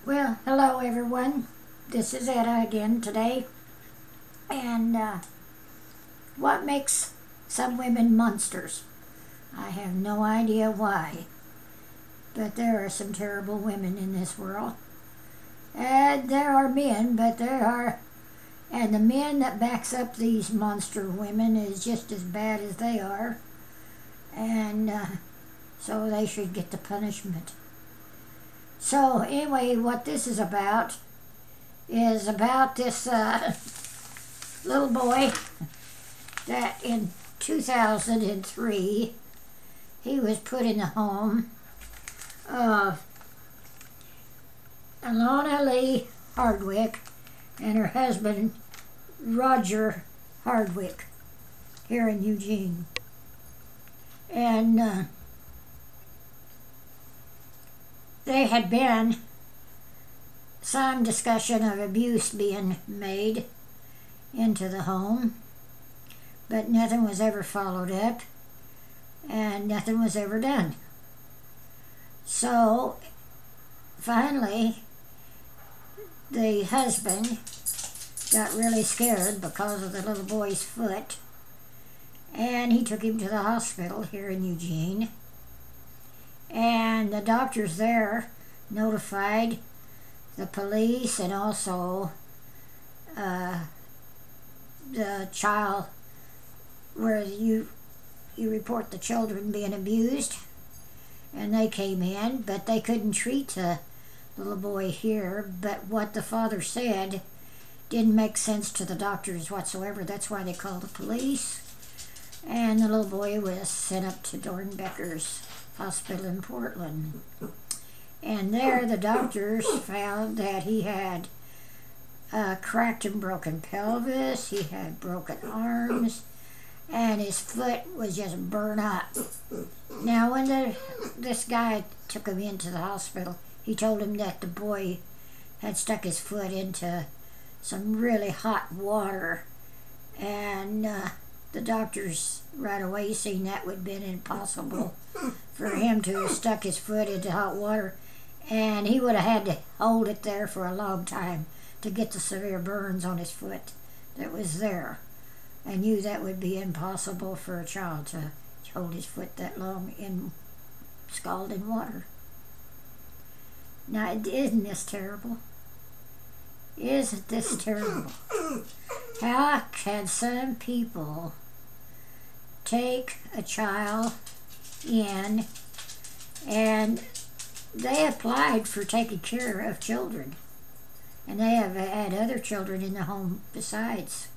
Well, hello everyone. This is Etta again today. And what makes some women monsters? I have no idea why. But there are some terrible women in this world. And there are men, but there are... And the men that backs up these monster women is just as bad as they are. And so they should get the punishment. So anyway, what this is about this little boy that in 2003 he was put in the home of Alana Lee Hardwick and her husband Roger Hardwick here in Eugene. And there had been some discussion of abuse being made into the home, but nothing was ever followed up and nothing was ever done. So finally the husband got really scared because of the little boy's foot, and he took him to the hospital here in Eugene. And the doctors there notified the police and also the child where you report the children being abused, and they came in, but they couldn't treat the little boy here. But what the father said didn't make sense to the doctors whatsoever. That's why they called the police, and the little boy was sent up to Dornbecker's hospital in Portland. And there the doctors found that he had cracked and broken pelvis, he had broken arms, and his foot was just burnt up. Now when this guy took him into the hospital, he told him that the boy had stuck his foot into some really hot water, and the doctors right away seen that would have been impossible for him to have stuck his foot into hot water, and he would have had to hold it there for a long time to get the severe burns on his foot that was there. I knew that would be impossible for a child to hold his foot that long in scalding water. Now, isn't this terrible? Isn't this terrible? How can some people take a child in, and they applied for taking care of children, and they have had other children in the home besides,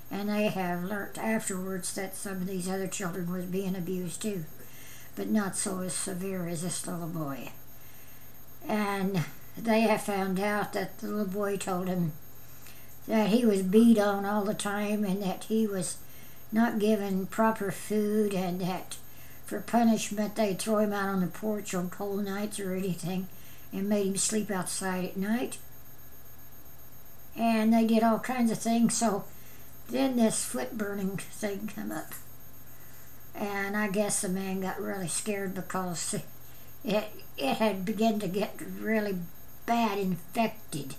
and they have learnt afterwards that some of these other children was being abused too, but not so as severe as this little boy. And they have found out that the little boy told him that he was beat on all the time, and that he was not given proper food, and that for punishment they'd throw him out on the porch on cold nights or anything and made him sleep outside at night. And they did all kinds of things. So then this foot burning thing come up, and I guess the man got really scared because it had begun to get really bad, infected.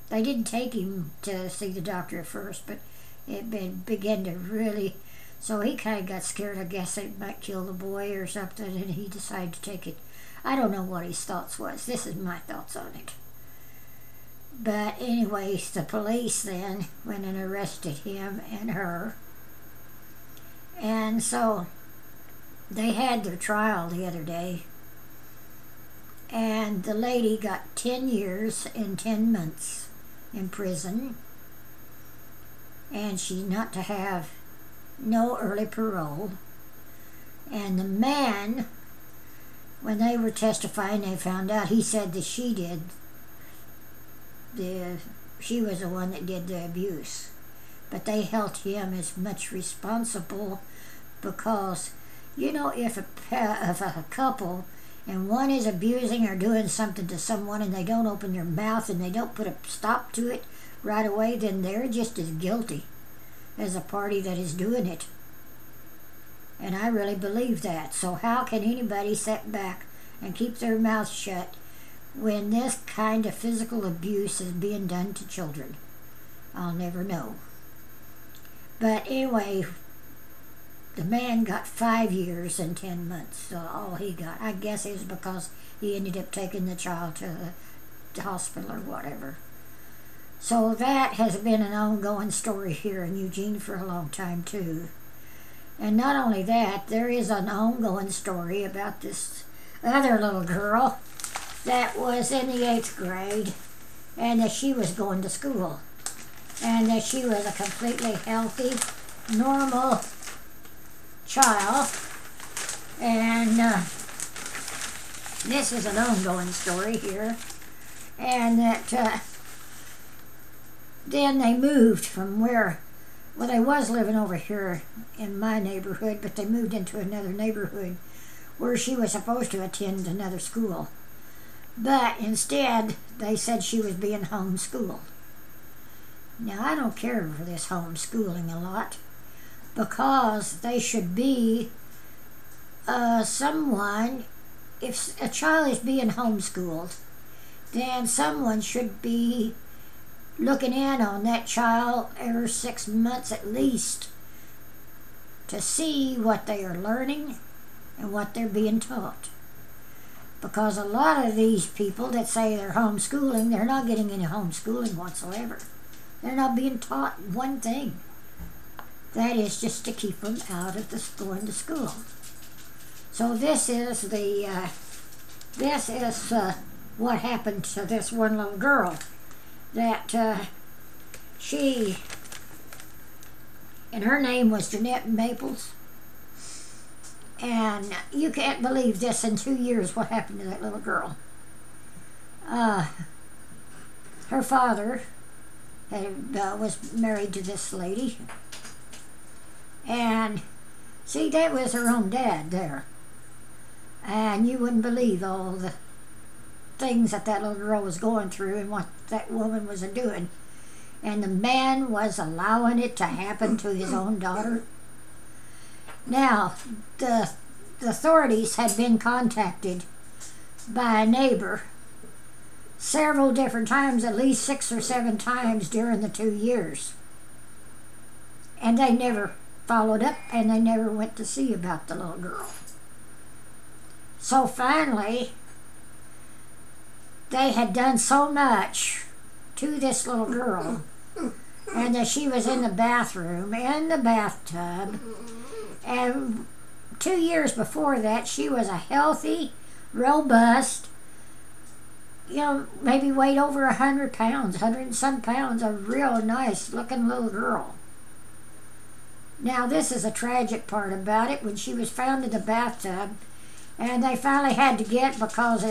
They didn't take him to see the doctor at first, but it began to really... So he kind of got scared. I guess it might kill the boy or something, and he decided to take it. I don't know what his thoughts was. This is my thoughts on it. But anyway, the police then went and arrested him and her. And so they had their trial the other day. And the lady got 10 years and 10 months in prison. And she's not to have no early parole. And the man, when they were testifying, they found out, he said that she was the one that did the abuse. But they held him as much responsible because, you know, if a couple and one is abusing or doing something to someone and they don't open their mouth and they don't put a stop to it right away, then they're just as guilty as a party that is doing it. And I really believe that. So how can anybody sit back and keep their mouth shut when this kind of physical abuse is being done to children. I'll never know. But anyway, the man got 5 years and 10 months, so all he got. I guess it was because he ended up taking the child to the hospital or whatever. So that has been an ongoing story here in Eugene for a long time too. And not only that, there is an ongoing story about this other little girl that was in the 8th grade, and that she was going to school, and that she was a completely healthy, normal child. And this is an ongoing story here. And that then they moved from where, well, they was living over here in my neighborhood, but they moved into another neighborhood where she was supposed to attend another school. But instead, they said she was being homeschooled. Now, I don't care for this homeschooling a lot, because they should be someone, if a child is being homeschooled, then someone should be looking in on that child every 6 months at least to see what they are learning and what they're being taught. Because a lot of these people that say they're homeschooling, they're not getting any homeschooling whatsoever. They're not being taught one thing. That is just to keep them out of going to school. So this is what happened to this one little girl. That she, and her name was Jeanette Maples. And you can't believe this, in 2 years what happened to that little girl. Her father was married to this lady. And see, that was her own dad there. And you wouldn't believe all the things that that little girl was going through and what that woman was doing. And the man was allowing it to happen to his own daughter. Now, the authorities had been contacted by a neighbor several different times, at least 6 or 7 times during the 2 years. And they never followed up, and they never went to see about the little girl. So finally, they had done so much to this little girl, and that she was in the bathroom, in the bathtub, and 2 years before that, she was a healthy, robust, maybe weighed over 100 pounds, 100 and some pounds, a real nice looking little girl. Now, this is a tragic part about it. When she was found in the bathtub, and they finally had to get, because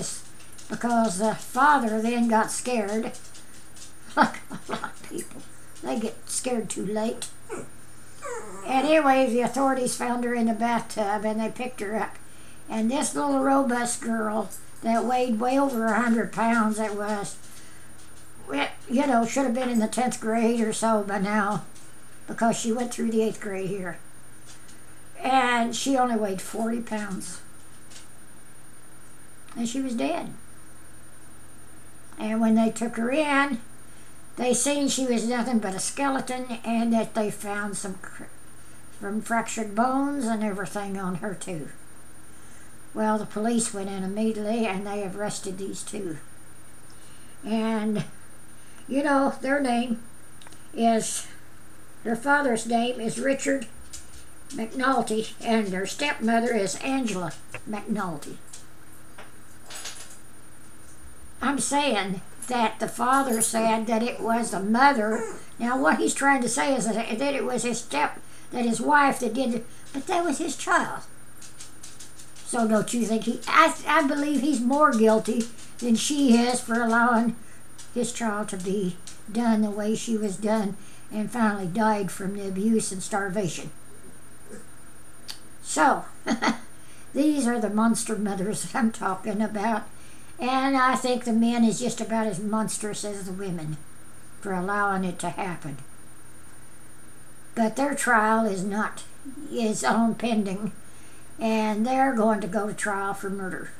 the father then got scared, like a lot of people, they get scared too late. And anyway, the authorities found her in the bathtub, and they picked her up. And this little robust girl that weighed way over 100 pounds, that was, should have been in the 10th grade or so by now, because she went through the 8th grade here. And she only weighed 40 pounds. And she was dead. And when they took her in, they seen she was nothing but a skeleton, and that they found some fractured bones and everything on her too. Well, the police went in immediately, and they arrested these two. And, their name is, their father's name is Richard McNulty, and their stepmother is Angela McNulty. I'm saying that the father said that it was the mother. Now, what he's trying to say is that it was that his wife that did it, but that was his child. So don't you think I believe he's more guilty than she is for allowing his child to be done the way she was done, and finally died from the abuse and starvation. So, these are the monster mothers that I'm talking about. And I think the men is just about as monstrous as the women for allowing it to happen. But their trial is on pending, and they're going to go to trial for murder.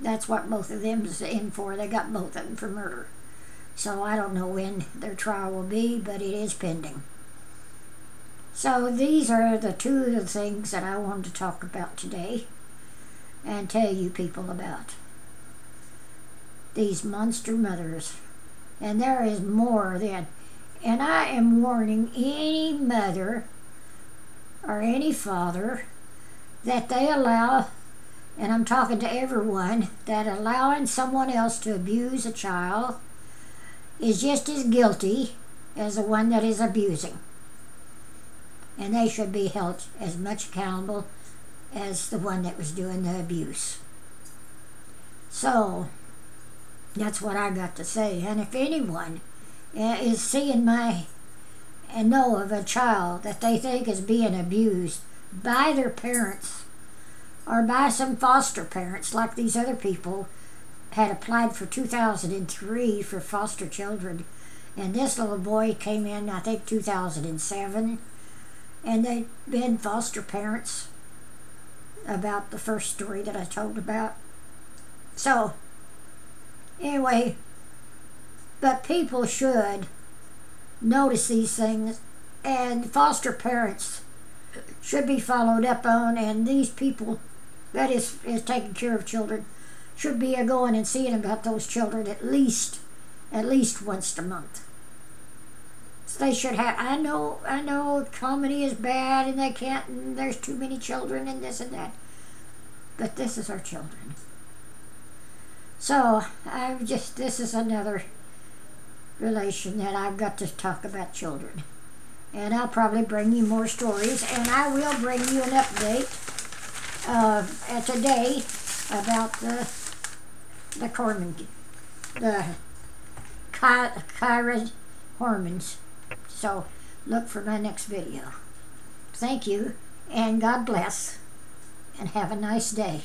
That's what both of them's in for. They got both of them for murder. So I don't know when their trial will be, but it is pending. So these are the two of the things that I wanted to talk about today and tell you people about. These monster mothers. And there is more than. And I am warning any mother or any father that they allow, and I'm talking to everyone, that allowing someone else to abuse a child is just as guilty as the one that is abusing. And they should be held as much accountable as the one that was doing the abuse. So, that's what I got to say. And if anyone is seeing and know of a child that they think is being abused by their parents or by some foster parents, like these other people had applied for 2003 for foster children, and this little boy came in, I think, 2007, and they'd been foster parents about the first story that I told about. So, anyway, but people should notice these things, and foster parents should be followed up on, and these people that is taking care of children should be going and seeing about those children at least once a month. So they should have. I know comedy is bad and they can't, and there's too many children and this and that, but this is our children. So this is another relation that I've got to talk about children. And I'll probably bring you more stories, and I will bring you an update today about the Kyra Hormons. So look for my next video. Thank you, and God bless, and have a nice day.